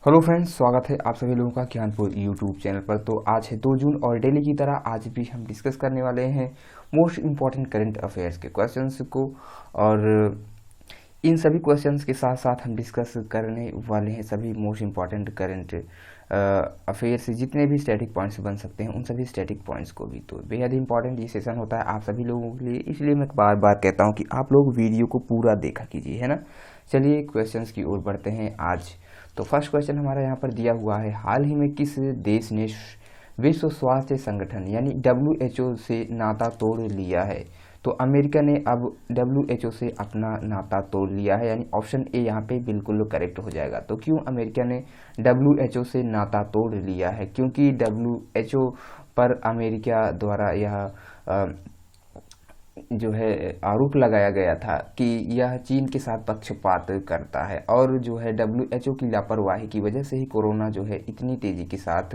Hello friends, स्वागत है आप सभी लोगों का ज्ञानपुर यूट्यूब चैनल पर। तो आज है 2 जून और डेली की तरह आज भी हम डिस्कस करने वाले हैं मोस्ट इम्पॉर्टेंट करंट अफेयर्स के क्वेश्चंस को। और इन सभी क्वेश्चंस के साथ साथ हम डिस्कस करने वाले हैं सभी मोस्ट इम्पॉर्टेंट करंट अफेयर्स से जितने भी स्टैटिक पॉइंट्स बन सकते हैं उन सभी स्टैटिक पॉइंट्स को भी। तो बेहद इंपॉर्टेंट ये सेशन होता है आप सभी लोगों के लिए, इसलिए मैं बार बार कहता हूँ कि आप लोग वीडियो को पूरा देखा कीजिए, है ना। चलिए क्वेश्चंस की ओर बढ़ते हैं आज। तो फर्स्ट क्वेश्चन हमारा यहाँ पर दिया हुआ है, हाल ही में किस देश ने विश्व स्वास्थ्य संगठन यानी WHO से नाता तोड़ लिया है। तो अमेरिका ने अब WHO से अपना नाता तोड़ लिया है, यानी ऑप्शन ए यहाँ पे बिल्कुल करेक्ट हो जाएगा। तो क्यों अमेरिका ने WHO से नाता तोड़ लिया है? क्योंकि WHO पर अमेरिका द्वारा यह जो है आरोप लगाया गया था कि यह चीन के साथ पक्षपात करता है और जो है WHO की लापरवाही की वजह से ही कोरोना जो है इतनी तेज़ी के साथ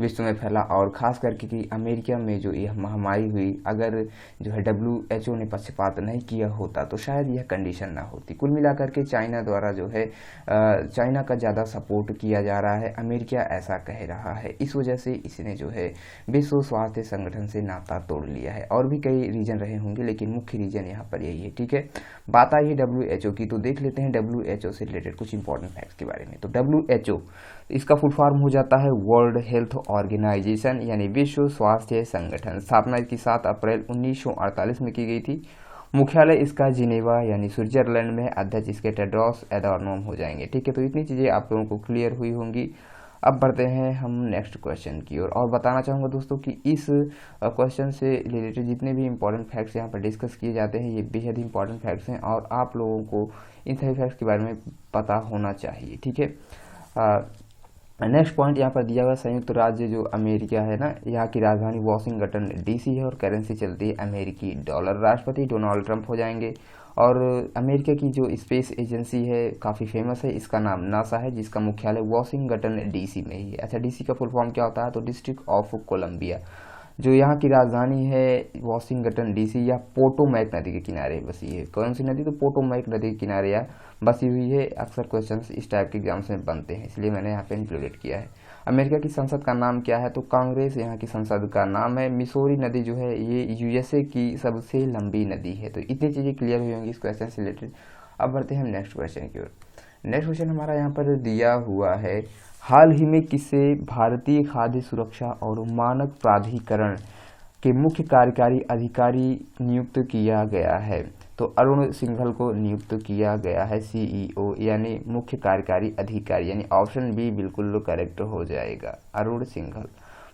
विश्व में फैला। और ख़ास करके कि अमेरिका में जो यह महामारी हुई, अगर जो है WHO ने पक्षपात नहीं किया होता तो शायद यह कंडीशन ना होती। कुल मिलाकर के चाइना द्वारा जो है चाइना का ज़्यादा सपोर्ट किया जा रहा है, अमेरिका ऐसा कह रहा है। इस वजह से इसने जो है विश्व स्वास्थ्य संगठन से नाता तोड़ लिया है। और भी कई रीजन रहे होंगे लेकिन मुख्य रीजन यहाँ पर यही है, ठीक है। बात आई है WHO की, तो देख लेते हैं WHO से रिलेटेड कुछ इंपॉर्टेंट फैक्ट्स के बारे में। तो WHO इसका फुल फॉर्म हो जाता है वर्ल्ड हेल्थ ऑर्गेनाइजेशन यानी विश्व स्वास्थ्य संगठन। स्थापना इसकी 7 अप्रैल 1948 में की गई थी। मुख्यालय इसका जिनेवा यानी स्विट्जरलैंड में। अध्यक्ष इसके टेड्रोस एधानोम हो जाएंगे, ठीक है। तो इतनी चीज़ें आप लोगों को क्लियर हुई होंगी। अब बढ़ते हैं हम नेक्स्ट क्वेश्चन की ओर। और बताना चाहूँगा दोस्तों कि इस क्वेश्चन से रिलेटेड जितने भी इंपॉर्टेंट फैक्ट्स यहाँ पर डिस्कस किए जाते हैं ये बेहद इंपॉर्टेंट फैक्ट्स हैं और आप लोगों को इन सभी फैक्ट्स के बारे में पता होना चाहिए, ठीक है। नेक्स्ट पॉइंट यहाँ पर दिया हुआ, संयुक्त राज्य जो अमेरिका है ना, यहाँ की राजधानी वाशिंगटन DC है और करेंसी चलती है अमेरिकी डॉलर। राष्ट्रपति डोनाल्ड ट्रंप हो जाएंगे। और अमेरिका की जो स्पेस एजेंसी है काफ़ी फेमस है, इसका नाम नासा है, जिसका मुख्यालय वाशिंगटन DC में ही है। अच्छा, DC का फुल फॉर्म क्या होता है? तो डिस्ट्रिक्ट ऑफ कोलंबिया। जो यहाँ की राजधानी है वाशिंगटन DC, या पोटोमैक नदी के किनारे बसी है। कौन सी नदी? तो पोटोमैक नदी के किनारे या बसी हुई है। अक्सर क्वेश्चंस इस टाइप के एग्जाम्स में बनते हैं, इसलिए मैंने यहाँ पे इंक्लूडेड किया है। अमेरिका की संसद का नाम क्या है? तो कांग्रेस यहाँ की संसद का नाम है। मिसौरी नदी जो है ये USA की सबसे लंबी नदी है। तो इतनी चीज़ें क्लियर हुई होंगी इस क्वेश्चन से रिलेटेड। अब बढ़ते हैं हम नेक्स्ट क्वेश्चन की ओर। नेक्स्ट क्वेश्चन हमारा यहाँ पर दिया हुआ है, हाल ही में किसे भारतीय खाद्य सुरक्षा और मानक प्राधिकरण के मुख्य कार्यकारी अधिकारी नियुक्त किया गया है? तो अरुण सिंघल को नियुक्त किया गया है CEO यानी मुख्य कार्यकारी अधिकारी, यानी ऑप्शन बी बिल्कुल करेक्ट हो जाएगा, अरुण सिंघल।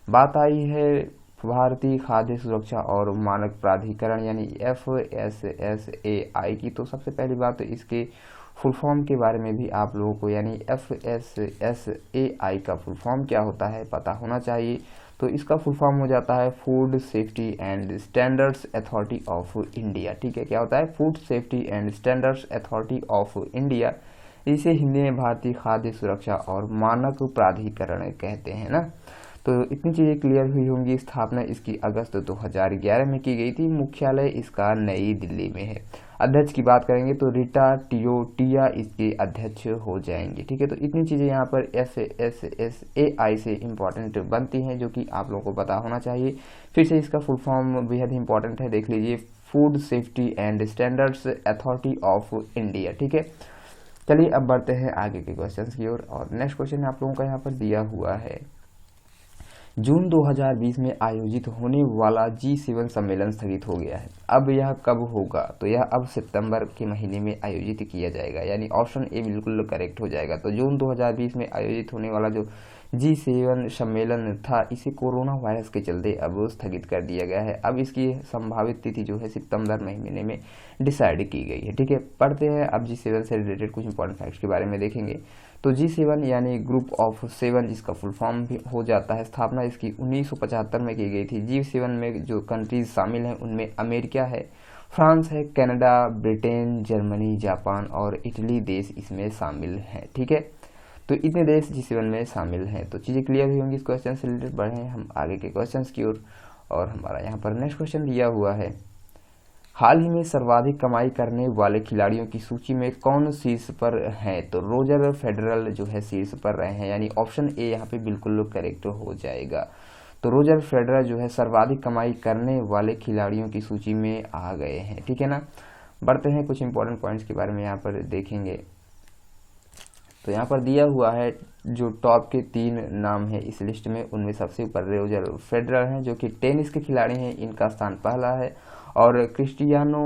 बात आई है भारतीय खाद्य सुरक्षा और मानक प्राधिकरण यानी FSSAI की। तो सबसे पहली बात तो इसके फुल फॉर्म के बारे में भी आप लोगों को, यानी FSSAI का फुल फॉर्म क्या होता है पता होना चाहिए। तो इसका फुल फॉर्म हो जाता है food safety and standards authority of India, ठीक है। क्या होता है? Food safety and standards authority of India. इसे हिंदी में भारतीय खाद्य सुरक्षा और मानक प्राधिकरण कहते हैं ना। तो इतनी चीज़ें क्लियर हुई होंगी। स्थापना इसकी अगस्त 2011 में की गई थी। मुख्यालय इसका नई दिल्ली में है। अध्यक्ष की बात करेंगे तो रीटा टियोटिया इसके अध्यक्ष हो जाएंगे, ठीक है। तो इतनी चीज़ें यहाँ पर FSSAI से इम्पॉर्टेंट बनती हैं जो कि आप लोगों को पता होना चाहिए। फिर से इसका फुल फॉर्म बेहद इंपॉर्टेंट है, देख लीजिए, food safety and standards authority of India, ठीक है। चलिए अब बढ़ते हैं आगे के क्वेश्चन की ओर। और नेक्स्ट क्वेश्चन आप लोगों का यहाँ पर दिया हुआ है, जून 2020 में आयोजित होने वाला G7 सम्मेलन स्थगित हो गया है। अब यह कब होगा? तो यह अब सितंबर के महीने में आयोजित किया जाएगा, यानी ऑप्शन ए बिल्कुल करेक्ट हो जाएगा। तो जून 2020 में आयोजित होने वाला जो G7 सम्मेलन था, इसे कोरोना वायरस के चलते अब स्थगित कर दिया गया है। अब इसकी संभावित तिथि जो है सितंबर महीने में डिसाइड की गई है, ठीक है। पढ़ते हैं अब G7 से रिलेटेड कुछ इंपॉर्टेंट फैक्ट्स के बारे में देखेंगे। तो G7 यानी ग्रुप ऑफ 7 जिसका फुल फॉर्म भी हो जाता है। स्थापना इसकी 1975 में की गई थी। G7 में जो कंट्रीज शामिल हैं उनमें अमेरिका है, फ्रांस है, कनाडा, ब्रिटेन, जर्मनी, जापान और इटली देश इसमें शामिल हैं, ठीक है। तो इतने देश G7 में शामिल हैं। तो चीज़ें क्लियर हुई होंगी इस क्वेश्चन से रिलेटेड। बढ़े हम आगे के क्वेश्चन की ओर। और हमारा यहाँ पर नेक्स्ट क्वेश्चन दिया हुआ है, हाल ही में सर्वाधिक कमाई करने वाले खिलाड़ियों की सूची में कौन शीर्ष पर हैं? तो रोजर फेडरल जो है शीर्ष पर रहे हैं, यानी ऑप्शन ए यहाँ पे बिल्कुल करेक्ट हो जाएगा। तो रोजर फेडरर जो है सर्वाधिक कमाई करने वाले खिलाड़ियों की सूची में आ गए हैं, ठीक है ना। बढ़ते हैं, कुछ इंपॉर्टेंट पॉइंट्स के बारे में यहाँ पर देखेंगे। तो यहाँ पर दिया हुआ है जो टॉप के 3 नाम है इस लिस्ट में, उनमें सबसे ऊपर रोजर फेडरर हैं जो कि टेनिस के खिलाड़ी हैं, इनका स्थान पहला है। और क्रिस्टियानो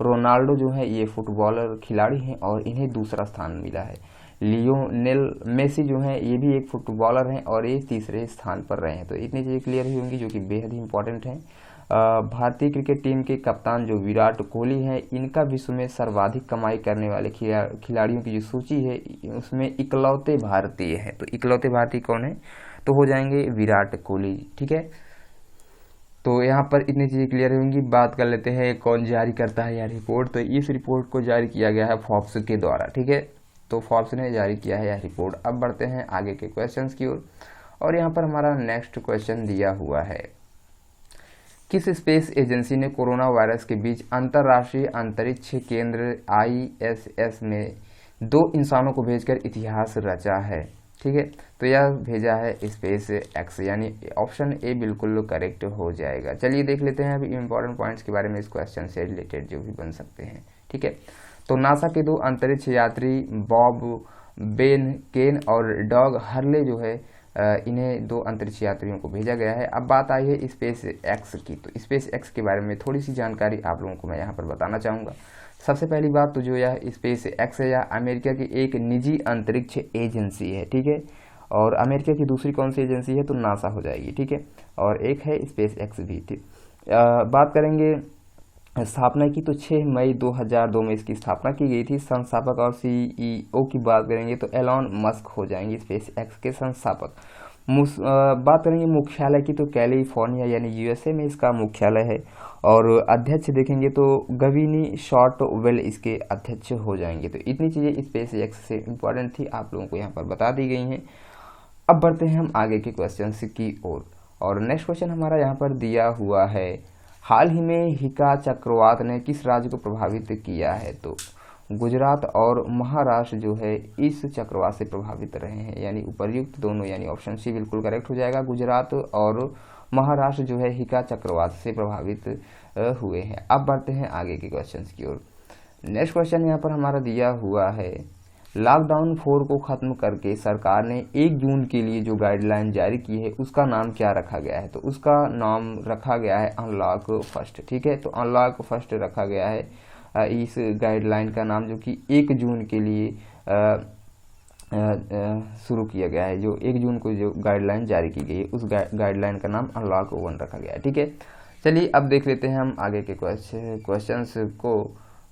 रोनाल्डो जो है ये फुटबॉलर खिलाड़ी हैं और इन्हें दूसरा स्थान मिला है। लियोनेल मेसी जो है ये भी एक फुटबॉलर हैं और ये तीसरे स्थान पर रहे हैं। तो इतनी चीज़ें क्लियर ही होंगी जो कि बेहद ही इंपॉर्टेंट हैं। भारतीय क्रिकेट टीम के कप्तान जो विराट कोहली हैं, इनका विश्व में सर्वाधिक कमाई करने वाले खिलाड़ियों की जो सूची है उसमें इकलौते भारतीय हैं। तो इकलौते भारतीय कौन है? तो हो जाएंगे विराट कोहली, ठीक है। तो यहाँ पर इतनी चीज़ें क्लियर होंगी। बात कर लेते हैं कौन जारी करता है यह रिपोर्ट। तो इस रिपोर्ट को जारी किया गया है फोर्ब्स के द्वारा, ठीक है। तो फोर्ब्स ने जारी किया है यह रिपोर्ट। अब बढ़ते हैं आगे के क्वेश्चंस की ओर। और यहाँ पर हमारा नेक्स्ट क्वेश्चन दिया हुआ है, किस स्पेस एजेंसी ने कोरोना वायरस के बीच अंतर्राष्ट्रीय अंतरिक्ष केंद्र ISS में 2 इंसानों को भेजकर इतिहास रचा है? ठीक है, तो यह भेजा है स्पेस एक्स, यानी ऑप्शन ए बिल्कुल करेक्ट हो जाएगा। चलिए देख लेते हैं अभी इंपॉर्टेंट पॉइंट्स के बारे में इस क्वेश्चन से रिलेटेड जो भी बन सकते हैं, ठीक है। तो नासा के 2 अंतरिक्ष यात्री बॉब बेन केन और डॉग हर्ले जो है इन्हें 2 अंतरिक्ष यात्रियों को भेजा गया है। अब बात आई है स्पेस एक्स की। तो स्पेस एक्स के बारे में थोड़ी सी जानकारी आप लोगों को मैं यहाँ पर बताना चाहूँगा। सबसे पहली बात तो जो यह स्पेस एक्स है यह अमेरिका की एक निजी अंतरिक्ष एजेंसी है, ठीक है। और अमेरिका की दूसरी कौन सी एजेंसी है? तो नासा हो जाएगी, ठीक है। और एक है स्पेस एक्स भी, ठीक। बात करेंगे स्थापना की, तो 6 मई 2002 में इसकी स्थापना की गई थी। संस्थापक और CEO की बात करेंगे तो एलॉन मस्क हो जाएंगे स्पेस एक्स के संस्थापक। बात करेंगे मुख्यालय की, तो कैलिफोर्निया यानी USA में इसका मुख्यालय है। और अध्यक्ष देखेंगे तो गवीनी शॉर्टवेल इसके अध्यक्ष हो जाएंगे। तो इतनी चीज़ें स्पेस एक्स से इम्पोर्टेंट थी, आप लोगों को यहाँ पर बता दी गई हैं। अब बढ़ते हैं हम आगे के क्वेश्चन की ओर। और नेक्स्ट क्वेश्चन हमारा यहाँ पर दिया हुआ है, हाल ही में हिका चक्रवात ने किस राज्य को प्रभावित किया है? तो गुजरात और महाराष्ट्र जो है इस चक्रवात से प्रभावित रहे हैं, यानी उपर्युक्त दोनों, यानी ऑप्शन सी बिल्कुल करेक्ट हो जाएगा। गुजरात और महाराष्ट्र जो है हिका चक्रवात से प्रभावित हुए हैं। अब बढ़ते हैं आगे के क्वेश्चंस की ओर। नेक्स्ट क्वेश्चन यहाँ पर हमारा दिया हुआ है, लॉकडाउन 4 को खत्म करके सरकार ने 1 जून के लिए जो गाइडलाइन जारी की है उसका नाम क्या रखा गया है? तो उसका नाम रखा गया है अनलॉक फर्स्ट, ठीक है। तो अनलॉक फर्स्ट रखा गया है इस गाइडलाइन का नाम, जो कि 1 जून के लिए शुरू किया गया है। जो 1 जून को जो गाइडलाइन जारी की गई है उस गाइडलाइन का नाम अनलॉक 1 रखा गया है, ठीक है। चलिए अब देख लेते हैं हम आगे के क्वेश्चंस को।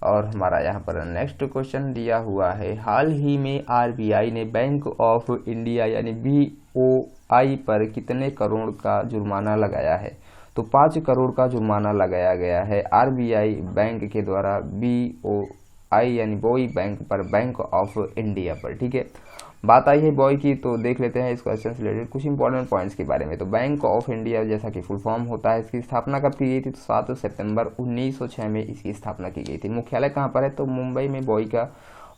और हमारा यहाँ पर नेक्स्ट क्वेश्चन दिया हुआ है, हाल ही में RBI ने बैंक ऑफ इंडिया यानी BOI पर कितने करोड़ का जुर्माना लगाया है? तो 5 करोड़ का जुर्माना लगाया गया है RBI बैंक के द्वारा BOI यानी बॉय बैंक पर, बैंक ऑफ इंडिया पर, ठीक है। बात आई है बॉय की, तो देख लेते हैं इस क्वेश्चन से रिलेटेड कुछ इंपॉर्टेंट पॉइंट्स के बारे में। तो बैंक ऑफ इंडिया जैसा कि फुल फॉर्म होता है, इसकी स्थापना कब की गई थी? तो 7 सितंबर 1906 में इसकी स्थापना की गई थी। मुख्यालय कहाँ पर है? तो मुंबई में बॉय का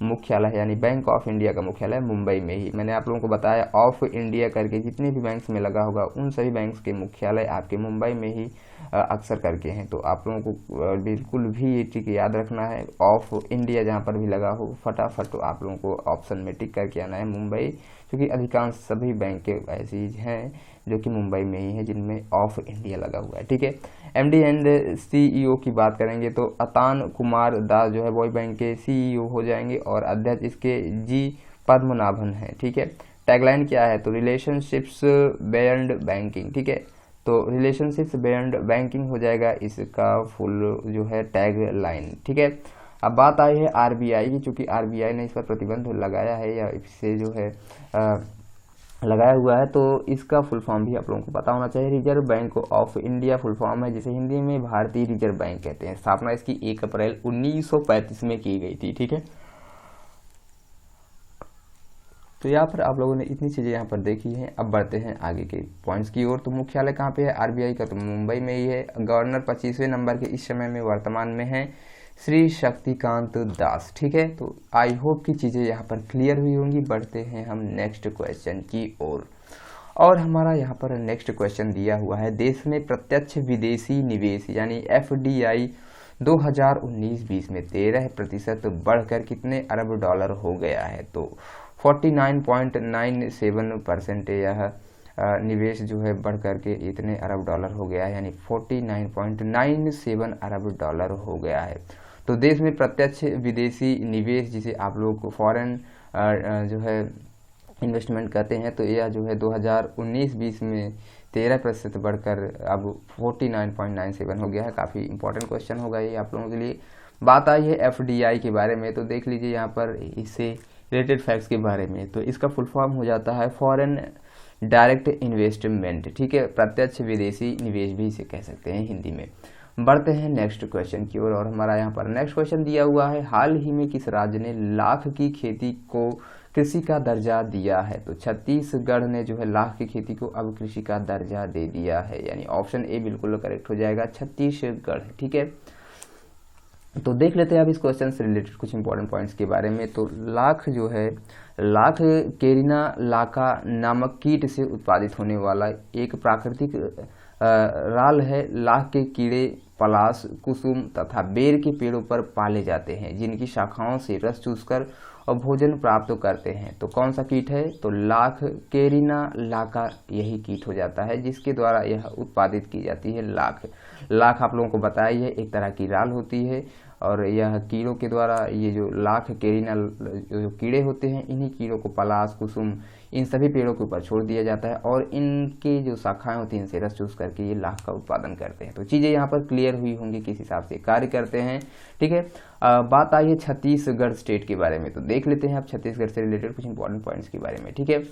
मुख्यालय है, यानी बैंक ऑफ इंडिया का मुख्यालय मुंबई में ही। मैंने आप लोगों को बताया ऑफ इंडिया करके जितने भी बैंक्स में लगा होगा उन सभी बैंक्स के मुख्यालय आपके मुंबई में ही अक्सर करके हैं। तो आप लोगों को बिल्कुल भी ये टिक याद रखना है, ऑफ इंडिया जहाँ पर भी लगा हो फटाफट तो आप लोगों को ऑप्शन में टिक करके आना है मुंबई, क्योंकि अधिकांश सभी बैंक के ऐसी हैं जो कि मुंबई में ही है जिनमें ऑफ इंडिया लगा हुआ है, ठीक है। MD एंड CEO की बात करेंगे तो अतान कुमार दास जो है बॉय बैंक के CEO हो जाएंगे और अध्यक्ष इसके G पद्मनाभन है, ठीक है। टैगलाइन क्या है? तो रिलेशनशिप्स बियॉन्ड बैंकिंग, ठीक है। तो रिलेशनशिप्स बियॉन्ड बैंकिंग हो जाएगा इसका फुल जो है टैग लाइन, ठीक है। अब बात आई है RBI की, चूंकि RBI ने इस पर प्रतिबंध लगाया है या इससे जो है लगाया हुआ है, तो इसका फुल फॉर्म भी आप लोगों को पता होना चाहिए। Reserve bank of India full form है, जिसे हिंदी में भारतीय रिजर्व बैंक कहते हैं। स्थापना इसकी 1 अप्रैल 1935 में की गई थी, ठीक है। तो यहाँ पर आप लोगों ने इतनी चीज़ें यहाँ पर देखी हैं। अब बढ़ते हैं आगे के पॉइंट्स की ओर। तो मुख्यालय कहाँ पे है आरबीआई का? तो मुंबई में ही है। गवर्नर 25वें नंबर के इस समय में वर्तमान में है श्री शक्तिकांत दास। ठीक है, तो आई होप की चीज़ें यहाँ पर क्लियर हुई होंगी। बढ़ते हैं हम नेक्स्ट क्वेश्चन की ओर। और हमारा यहाँ पर नेक्स्ट क्वेश्चन दिया हुआ है, देश में प्रत्यक्ष विदेशी निवेश यानी एफडीआई 2019-20 में 13% बढ़कर कितने अरब डॉलर हो गया है? तो 49.97% यह निवेश जो है बढ़ करके इतने अरब डॉलर हो गया है, यानी 49.97 अरब डॉलर हो गया है। तो देश में प्रत्यक्ष विदेशी निवेश जिसे आप लोग फॉरेन जो है इन्वेस्टमेंट कहते हैं, तो यह जो है 2019-20 में 13% बढ़कर अब 49.97 हो गया है। काफ़ी इंपॉर्टेंट क्वेश्चन होगा ये आप लोगों के लिए। बात आई है एफडीआई के बारे में, तो देख लीजिए यहाँ पर इससे रिलेटेड फैक्ट्स के बारे में। तो इसका फुल फॉर्म हो जाता है फॉरेन डायरेक्ट इन्वेस्टमेंट। ठीक है, प्रत्यक्ष विदेशी निवेश भी इसे कह सकते हैं हिंदी में। बढ़ते हैं नेक्स्ट क्वेश्चन की ओर। और हमारा यहाँ पर नेक्स्ट क्वेश्चन दिया हुआ है, हाल ही में किस राज्य ने लाख की खेती को कृषि का दर्जा दिया है? तो छत्तीसगढ़ ने जो है लाख की खेती को अब कृषि का दर्जा दे दिया है, यानी ऑप्शन ए बिल्कुल करेक्ट हो जाएगा, छत्तीसगढ़। ठीक है, तो देख लेते हैं अब इस क्वेश्चन से रिलेटेड कुछ इंपॉर्टेंट पॉइंट्स के बारे में। तो लाख जो है, लाख केरिना लाका नामक कीट से उत्पादित होने वाला एक प्राकृतिक राल है। लाख के कीड़े पलाश, कुसुम तथा बेर के पेड़ों पर पाले जाते हैं, जिनकी शाखाओं से रस चूसकर और भोजन प्राप्त करते हैं। तो कौन सा कीट है? तो लाख केरिना लाका यही कीट हो जाता है जिसके द्वारा यह उत्पादित की जाती है लाख। लाख आप लोगों को बताया है एक तरह की राल होती है, और यह कीड़ों के द्वारा ये जो लाख केरिना जो कीड़े होते हैं, इन्हीं कीड़ों को पलाश, कुसुम, इन सभी पेड़ों के ऊपर छोड़ दिया जाता है, और इनके जो शाखाएं होती हैं इनसे रस चूस करके ये लाख का उत्पादन करते हैं। तो चीज़ें यहाँ पर क्लियर हुई होंगी किस हिसाब से कार्य करते हैं। ठीक है, बात आई है छत्तीसगढ़ स्टेट के बारे में। तो देख लेते हैं आप छत्तीसगढ़ से रिलेटेड कुछ इंपॉर्टेंट पॉइंट्स के बारे में। ठीक है,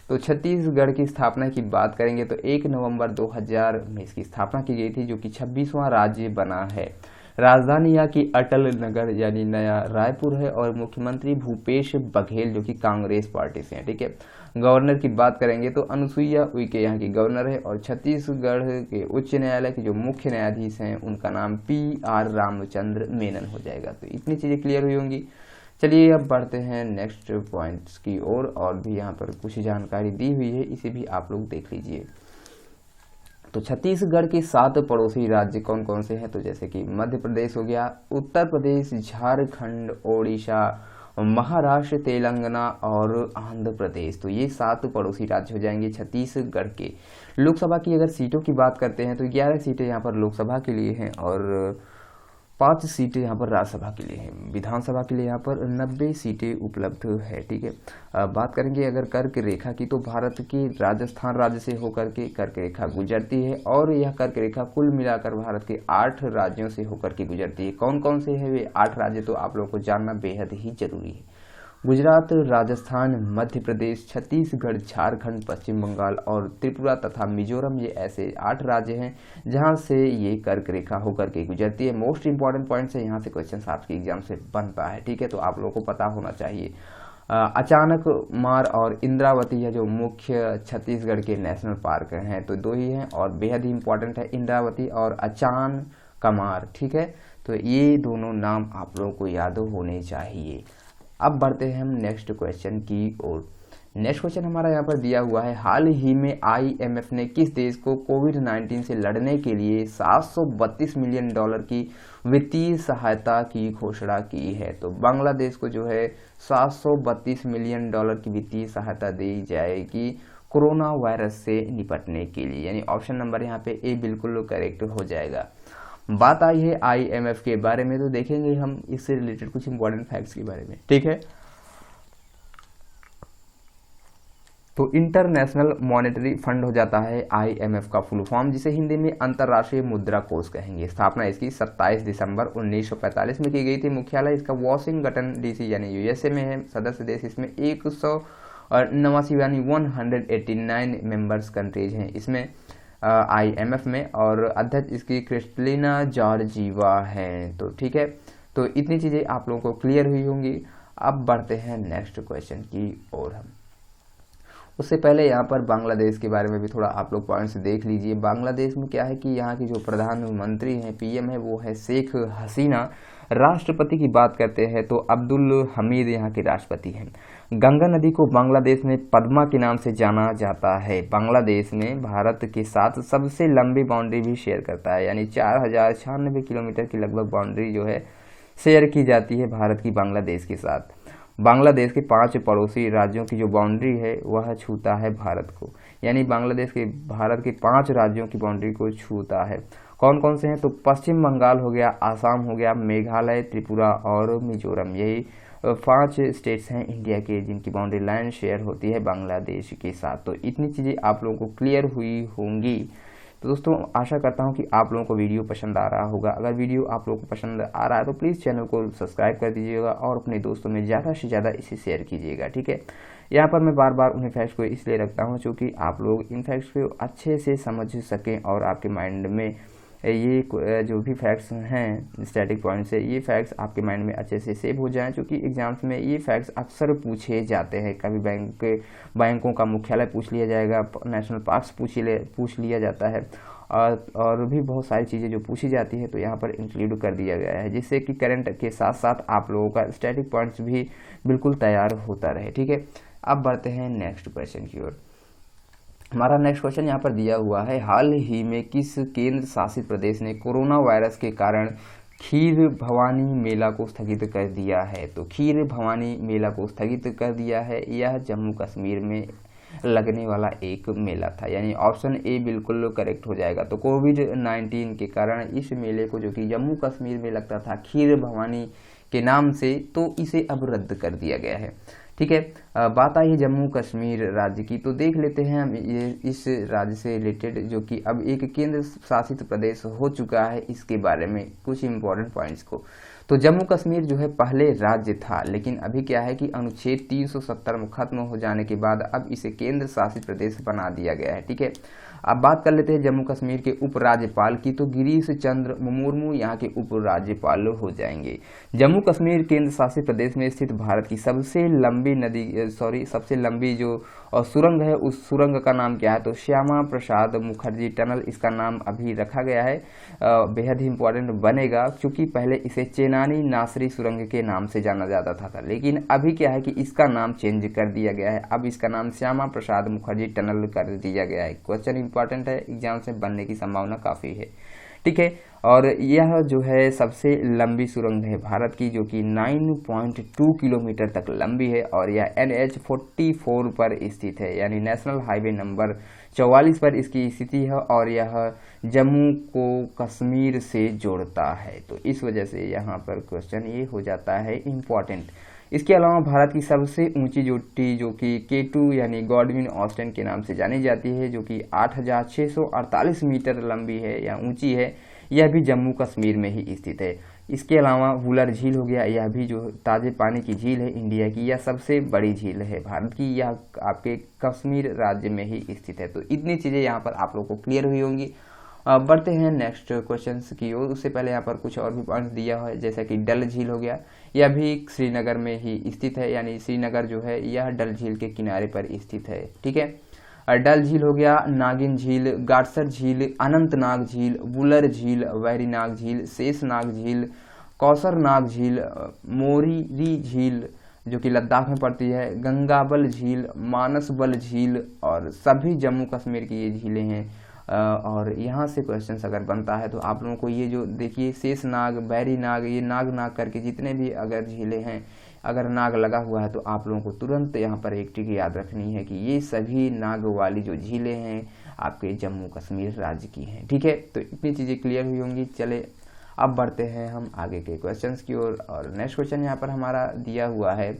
तो छत्तीसगढ़ की स्थापना की बात करेंगे तो 1 नवंबर 2000 में इसकी स्थापना की गई थी, जो कि 26वां राज्य बना है। राजधानी यहाँ की अटल नगर यानी नया रायपुर है, और मुख्यमंत्री भूपेश बघेल जो कि कांग्रेस पार्टी से हैं। ठीक है, गवर्नर की बात करेंगे तो अनुसुईया उइके यहाँ की गवर्नर है, और छत्तीसगढ़ के उच्च न्यायालय के जो मुख्य न्यायाधीश हैं उनका नाम PR रामचंद्र मेनन हो जाएगा। तो इतनी चीज़ें क्लियर हुई होंगी। चलिए अब बढ़ते हैं नेक्स्ट पॉइंट्स की ओर। और भी यहाँ पर कुछ जानकारी दी हुई है, इसे भी आप लोग देख लीजिए। तो छत्तीसगढ़ के 7 पड़ोसी राज्य कौन कौन से हैं? तो जैसे कि मध्य प्रदेश हो गया, उत्तर प्रदेश, झारखंड, ओडिशा, महाराष्ट्र, तेलंगाना और आंध्र प्रदेश। तो ये 7 पड़ोसी राज्य हो जाएंगे छत्तीसगढ़ के। लोकसभा की अगर सीटों की बात करते हैं तो 11 सीटें यहाँ पर लोकसभा के लिए हैं, और 5 सीटें यहाँ पर राज्यसभा के लिए हैं। विधानसभा के लिए यहाँ पर 90 सीटें उपलब्ध है। ठीक है, बात करेंगे अगर कर्क रेखा की, तो भारत की राजस्थान राज्य से होकर के कर्क रेखा गुजरती है, और यह कर्क रेखा कुल मिलाकर भारत के 8 राज्यों से होकर के गुजरती है। कौन कौन से है वे 8 राज्य? तो आप लोगों को जानना बेहद ही जरूरी है। गुजरात, राजस्थान, मध्य प्रदेश, छत्तीसगढ़, झारखंड, पश्चिम बंगाल और त्रिपुरा तथा मिजोरम, ये ऐसे 8 राज्य हैं जहां से ये कर्क रेखा होकर के गुजरती है। मोस्ट इंपॉर्टेंट पॉइंट्स है, यहाँ से क्वेश्चन आपके एग्जाम से बनता है। ठीक है, तो आप लोगों को पता होना चाहिए। अचानक मार और इंद्रावती है जो मुख्य छत्तीसगढ़ के नेशनल पार्क हैं, तो 2 ही हैं, और बेहद ही इंपॉर्टेंट है इंद्रावती और अचान कमार। ठीक है, तो ये दोनों नाम आप लोगों को याद होने चाहिए। अब बढ़ते हैं हम नेक्स्ट क्वेश्चन की ओर। नेक्स्ट क्वेश्चन हमारा यहाँ पर दिया हुआ है, हाल ही में IMF ने किस देश को कोविड-19 से लड़ने के लिए $732 मिलियन की वित्तीय सहायता की घोषणा की है? तो बांग्लादेश को जो है $732 मिलियन की वित्तीय सहायता दी जाएगी कोरोना वायरस से निपटने के लिए, यानी ऑप्शन नंबर यहाँ पे ए बिल्कुल करेक्ट हो जाएगा। बात आई है IMF के बारे में, तो देखेंगे हम इससे रिलेटेड कुछ इंपॉर्टेंट फैक्ट्स के बारे में। ठीक है, तो इंटरनेशनल मॉनेटरी फंड हो जाता है IMF का फुल फॉर्म, जिसे हिंदी में अंतर्राष्ट्रीय मुद्रा कोष कहेंगे। स्थापना इसकी 27 दिसंबर 1945 में की गई थी। मुख्यालय इसका वॉशिंगटन DC यानी USA में है। सदस्य देश इसमें 189 यानी 189 मेंबर्स कंट्रीज हैं इसमें IMF में, और अध्यक्ष इसकी क्रिस्टलिना जॉर्जीवा हैं। तो ठीक है, तो इतनी चीज़ें आप लोगों को क्लियर हुई होंगी। अब बढ़ते हैं नेक्स्ट क्वेश्चन की ओर हम। उससे पहले यहाँ पर बांग्लादेश के बारे में भी थोड़ा आप लोग पॉइंट्स देख लीजिए। बांग्लादेश में क्या है कि यहाँ की जो प्रधानमंत्री हैं, पीएम है, वो है शेख हसीना। राष्ट्रपति की बात करते हैं तो अब्दुल हमीद यहाँ के राष्ट्रपति हैं। गंगा नदी को बांग्लादेश में पद्मा के नाम से जाना जाता है। बांग्लादेश में भारत के साथ सबसे लंबी बाउंड्री भी शेयर करता है, यानी 4096 किलोमीटर की लगभग बाउंड्री जो है शेयर की जाती है भारत की बांग्लादेश के साथ। बांग्लादेश के 5 पड़ोसी राज्यों की जो बाउंड्री है वह छूता है भारत को, यानी बांग्लादेश के भारत के 5 राज्यों की बाउंड्री को छूता है। कौन कौन से हैं तो पश्चिम बंगाल हो गया, आसाम हो गया, मेघालय, त्रिपुरा और मिजोरम, यही 5 स्टेट्स हैं इंडिया के जिनकी बाउंड्री लाइन शेयर होती है बांग्लादेश के साथ। तो इतनी चीज़ें आप लोगों को क्लियर हुई होंगी। तो दोस्तों आशा करता हूं कि आप लोगों को वीडियो पसंद आ रहा होगा। अगर वीडियो आप लोगों को पसंद आ रहा है तो प्लीज़ चैनल को सब्सक्राइब कर दीजिएगा और अपने दोस्तों में ज़्यादा से ज़्यादा इसे शेयर कीजिएगा, ठीक है। यहाँ पर मैं बार बार उन फैक्ट्स को इसलिए रखता हूँ क्योंकि आप लोग इन फैक्ट्स को अच्छे से समझ सकें और आपके माइंड में ये जो भी फैक्ट्स हैं स्टैटिक पॉइंट से, ये फैक्ट्स आपके माइंड में अच्छे से सेव हो जाएं, क्योंकि एग्जाम्स में ये फैक्ट्स अक्सर पूछे जाते हैं। कभी बैंकों का मुख्यालय पूछ लिया जाएगा, नेशनल पार्क्स पूछ लिया जाता है और भी बहुत सारी चीज़ें जो पूछी जाती है तो यहाँ पर इंक्लूड कर दिया गया है, जिससे कि करंट के साथ साथ आप लोगों का स्टैटिक पॉइंट्स भी बिल्कुल तैयार होता रहे, ठीक है। अब बढ़ते हैं नेक्स्ट क्वेश्चन की ओर। हमारा नेक्स्ट क्वेश्चन यहाँ पर दिया हुआ है, हाल ही में किस केंद्र शासित प्रदेश ने कोरोना वायरस के कारण खीर भवानी मेला को स्थगित कर दिया है? तो खीर भवानी मेला को स्थगित कर दिया है, यह जम्मू कश्मीर में लगने वाला एक मेला था, यानी ऑप्शन ए बिल्कुल करेक्ट हो जाएगा। तो कोविड-19 के कारण इस मेले को जो कि जम्मू कश्मीर में लगता था खीर भवानी के नाम से, तो इसे अब रद्द कर दिया गया है, ठीक है। बात आई है जम्मू कश्मीर राज्य की, तो देख लेते हैं हम ये इस राज्य से रिलेटेड जो कि अब एक केंद्र शासित प्रदेश हो चुका है, इसके बारे में कुछ इंपॉर्टेंट पॉइंट्स को। तो जम्मू कश्मीर जो है पहले राज्य था, लेकिन अभी क्या है कि अनुच्छेद 370 खत्म हो जाने के बाद अब इसे केंद्र शासित प्रदेश बना दिया गया है, ठीक है। अब बात कर लेते हैं जम्मू कश्मीर के उपराज्यपाल की, तो गिरीश चंद्र मुर्मू यहाँ के उपराज्यपाल हो जाएंगे। जम्मू कश्मीर केंद्र शासित प्रदेश में स्थित भारत की सबसे लंबी जो सुरंग है, उस सुरंग का नाम क्या है? तो श्यामा प्रसाद मुखर्जी टनल इसका नाम अभी रखा गया है। बेहद ही इंपॉर्टेंट बनेगा क्योंकि पहले इसे चेनानी नासरी सुरंग के नाम से जाना जाता था, लेकिन अभी क्या है कि इसका नाम चेंज कर दिया गया है, अब इसका नाम श्यामा प्रसाद मुखर्जी टनल कर दिया गया है। क्वेश्चन इंपॉर्टेंट है, एग्जाम से बनने की संभावना काफ़ी है, ठीक है। और यह जो है सबसे लंबी सुरंग है भारत की, जो कि 9.2 किलोमीटर तक लंबी है और यह NH-44 पर स्थित है, यानी नेशनल हाईवे नंबर 44 पर इसकी स्थिति है और यह जम्मू को कश्मीर से जोड़ता है। तो इस वजह से यहाँ पर क्वेश्चन ये हो जाता है इम्पॉर्टेंट। इसके अलावा भारत की सबसे ऊंची चोटी जो कि K2 यानी गॉडविन ऑस्टिन के नाम से जानी जाती है, जो कि 8648 मीटर लंबी है या ऊंची है, यह भी जम्मू कश्मीर में ही स्थित है। इसके अलावा वुलर झील हो गया, यह भी जो ताजे पानी की झील है इंडिया की, यह सबसे बड़ी झील है भारत की, यह आपके कश्मीर राज्य में ही स्थित है। तो इतनी चीज़ें यहाँ पर आप लोगों को क्लियर हुई होंगी। बढ़ते हैं नेक्स्ट क्वेश्चंस की ओर। उससे पहले यहाँ पर कुछ और भी पॉइंट्स दिया है, जैसा कि डल झील हो गया, यह भी श्रीनगर में ही स्थित है, यानी श्रीनगर जो है यह डल झील के किनारे पर स्थित है, ठीक है। डल झील हो गया, नागिन झील, गाडसर झील, अनंतनाग झील, वुलर झील, वैरीनाग झील, शेषनाग झील, कौसरनाग झील, मोरीरी झील जो कि लद्दाख में पड़ती है, गंगाबल झील, मानसबल झील और सभी जम्मू कश्मीर की ये झीलें हैं। और यहाँ से क्वेश्चंस अगर बनता है तो आप लोगों को ये जो देखिए शेषनाग, वैरीनाग, ये नाग करके जितने भी अगर झीलें हैं, अगर नाग लगा हुआ है तो आप लोगों को तुरंत यहाँ पर एक ट्रिक याद रखनी है कि ये सभी नाग वाली जो झीलें हैं आपके जम्मू कश्मीर राज्य की हैं, ठीक है। तो इतनी चीज़ें क्लियर हुई होंगी। चले अब बढ़ते हैं हम आगे के क्वेश्चंस की ओर। और नेक्स्ट क्वेश्चन यहाँ पर हमारा दिया हुआ है,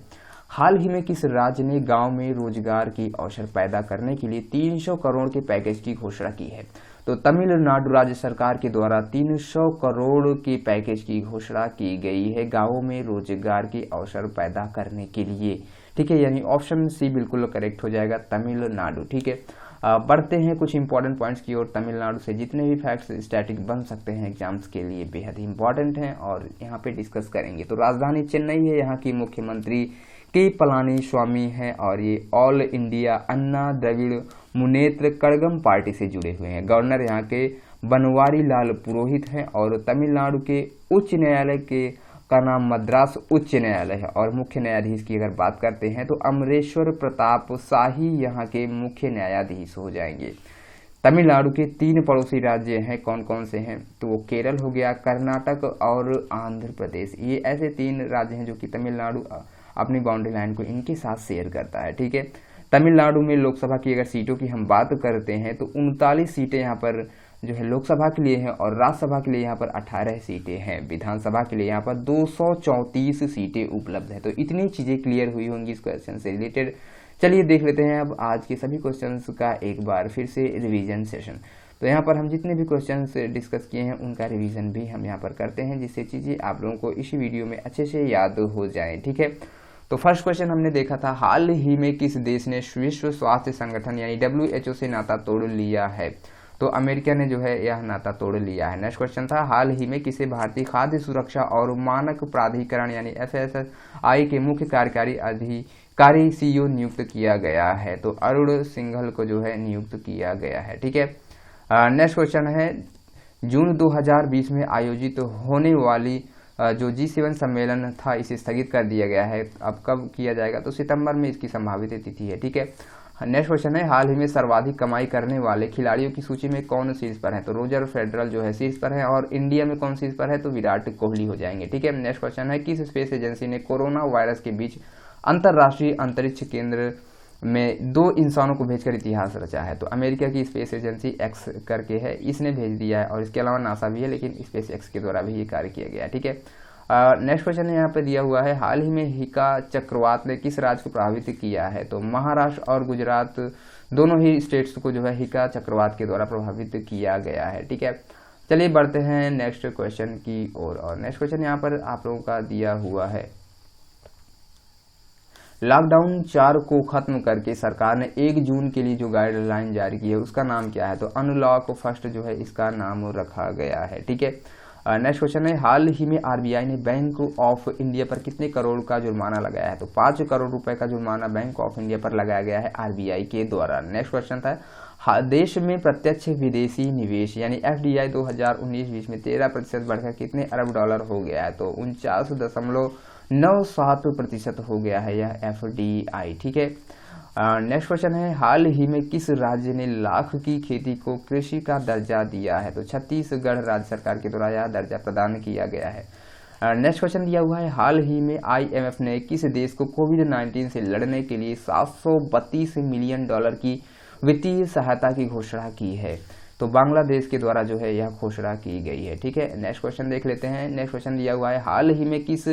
हाल ही में किस राज्य ने गांव में रोजगार की अवसर पैदा करने के लिए 300 करोड़ के पैकेज की घोषणा की है? तो तमिलनाडु राज्य सरकार के द्वारा 300 करोड़ के पैकेज की घोषणा की गई है गांवों में रोजगार के अवसर पैदा करने के लिए, ठीक है, यानी ऑप्शन सी बिल्कुल करेक्ट हो जाएगा, तमिलनाडु, ठीक है। बढ़ते हैं कुछ इंपॉर्टेंट पॉइंट्स की ओर। तमिलनाडु से जितने भी फैक्ट्स स्टैटिक बन सकते हैं एग्जाम्स के लिए बेहद ही इंपॉर्टेंट हैं और यहाँ पे डिस्कस करेंगे। तो राजधानी चेन्नई है यहाँ की मुख्यमंत्री के पलानीस्वामी हैं और ये ऑल इंडिया अन्ना द्रविड़ मुनेत्र कड़गम पार्टी से जुड़े हुए हैं। गवर्नर यहाँ के बनवारी लाल पुरोहित हैं और तमिलनाडु के उच्च न्यायालय के का नाम मद्रास उच्च न्यायालय है। और मुख्य न्यायाधीश की अगर बात करते हैं तो अमरेश्वर प्रताप शाही यहाँ के मुख्य न्यायाधीश हो जाएंगे। तमिलनाडु के 3 पड़ोसी राज्य हैं, कौन कौन से हैं, तो वो केरल हो गया, कर्नाटक और आंध्र प्रदेश। ये ऐसे 3 राज्य हैं जो कि तमिलनाडु अपनी बाउंड्री लाइन को इनके साथ शेयर करता है। ठीक है, तमिलनाडु में लोकसभा की अगर सीटों की हम बात करते हैं तो 39 सीटें यहाँ पर जो है लोकसभा के लिए हैं और राज्यसभा के लिए यहाँ पर 18 सीटें हैं। विधानसभा के लिए यहाँ पर 234 सीटें उपलब्ध है। तो इतनी चीजें क्लियर हुई होंगी इस क्वेश्चन से रिलेटेड। चलिए देख लेते हैं अब आज के सभी क्वेश्चंस का एक बार फिर से रिवीजन सेशन। तो यहाँ पर हम जितने भी क्वेश्चंस डिस्कस किए हैं उनका रिवीजन भी हम यहाँ पर करते हैं, जिससे चीजें आप लोगों को इसी वीडियो में अच्छे से याद हो जाएं। ठीक है, तो फर्स्ट क्वेश्चन हमने देखा था, हाल ही में किस देश ने विश्व स्वास्थ्य संगठन यानी WHO से नाता तोड़ लिया है। तो अमेरिका ने जो है यह नाता तोड़ लिया है। नेक्स्ट क्वेश्चन था, हाल ही में किसे भारतीय खाद्य सुरक्षा और मानक प्राधिकरण यानी FSSAI के मुख्य कार्यकारी अधिकारी CEO नियुक्त किया गया है। तो अरुण सिंघल को जो है नियुक्त किया गया है। ठीक है, नेक्स्ट क्वेश्चन है, जून 2020 में आयोजित होने वाली जो G7 सम्मेलन था इसे स्थगित कर दिया गया है। अब कब किया जाएगा, तो सितंबर में इसकी संभावित तिथि है। ठीक है, नेक्स्ट क्वेश्चन है, हाल ही में सर्वाधिक कमाई करने वाले खिलाड़ियों की सूची में कौन शीर्ष पर है। तो रोजर फेडरल जो है शीर्ष पर है और इंडिया में कौन शीर्ष पर है, तो विराट कोहली हो जाएंगे। ठीक है, नेक्स्ट क्वेश्चन है, किस स्पेस एजेंसी ने कोरोना वायरस के बीच अंतरराष्ट्रीय अंतरिक्ष केंद्र में 2 इंसानों को भेजकर इतिहास रचा है। तो अमेरिका की स्पेस एजेंसी एक्स करके है, इसने भेज दिया है और इसके अलावा नासा भी है, लेकिन स्पेस एक्स के द्वारा भी ये कार्य किया गया है। ठीक है, नेक्स्ट क्वेश्चन यहाँ पे दिया हुआ है, हाल ही में हिका चक्रवात ने किस राज्य को प्रभावित किया है। तो महाराष्ट्र और गुजरात दोनों ही स्टेट्स को जो है हिका चक्रवात के द्वारा प्रभावित किया गया है। ठीक है, चलिए बढ़ते हैं नेक्स्ट क्वेश्चन की ओर। और नेक्स्ट क्वेश्चन यहाँ पर आप लोगों का दिया हुआ है, लॉकडाउन 4 को खत्म करके सरकार ने 1 जून के लिए जो गाइडलाइन जारी की है उसका नाम क्या है। तो अनलॉक फर्स्ट जो है इसका नाम रखा गया है। ठीक है, नेक्स्ट क्वेश्चन है, हाल ही में RBI ने बैंक ऑफ इंडिया पर कितने करोड़ का जुर्माना लगाया है। तो 5 करोड़ रुपए का जुर्माना बैंक ऑफ इंडिया पर लगाया गया है RBI के द्वारा। नेक्स्ट क्वेश्चन था, देश में प्रत्यक्ष विदेशी निवेश यानी FDI 2019-20 में 13% बढ़कर कितने अरब डॉलर हो गया है। तो 49.97% हो गया है यह FDI। ठीक है, नेक्स्ट क्वेश्चन है, हाल ही में किस राज्य ने लाख की खेती को कृषि का दर्जा दिया है। तो छत्तीसगढ़ राज्य सरकार के द्वारा यह दर्जा प्रदान किया गया है। नेक्स्ट क्वेश्चन दिया हुआ है, हाल ही में IMF ने किस देश को कोविड-19 से लड़ने के लिए 732 मिलियन डॉलर की वित्तीय सहायता की घोषणा की है। तो बांग्लादेश के द्वारा जो है यह घोषणा की गई है। ठीक है, नेक्स्ट क्वेश्चन देख लेते हैं। नेक्स्ट क्वेश्चन दिया हुआ है, हाल ही में किस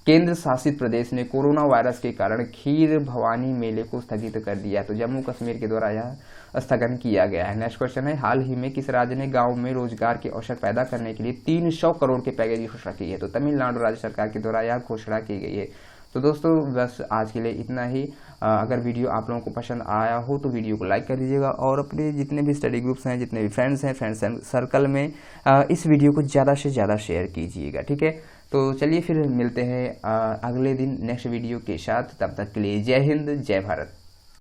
केंद्र शासित प्रदेश ने कोरोना वायरस के कारण खीर भवानी मेले को स्थगित कर दिया है। तो जम्मू कश्मीर के द्वारा यह स्थगन किया गया है। नेक्स्ट क्वेश्चन है, हाल ही में किस राज्य ने गांव में रोजगार के अवसर पैदा करने के लिए 300 करोड़ के पैकेज की घोषणा की है। तो तमिलनाडु राज्य सरकार के द्वारा यह घोषणा की गई है। तो दोस्तों बस आज के लिए इतना ही। अगर वीडियो आप लोगों को पसंद आया हो तो वीडियो को लाइक कर दीजिएगा और अपने जितने भी स्टडी ग्रुप्स हैं, जितने भी फ्रेंड्स हैं, फ्रेंड्स सर्कल में इस वीडियो को ज़्यादा से ज़्यादा शेयर कीजिएगा। ठीक है, तो चलिए फिर मिलते हैं अगले दिन नेक्स्ट वीडियो के साथ। तब तक के लिए जय हिंद, जय भारत।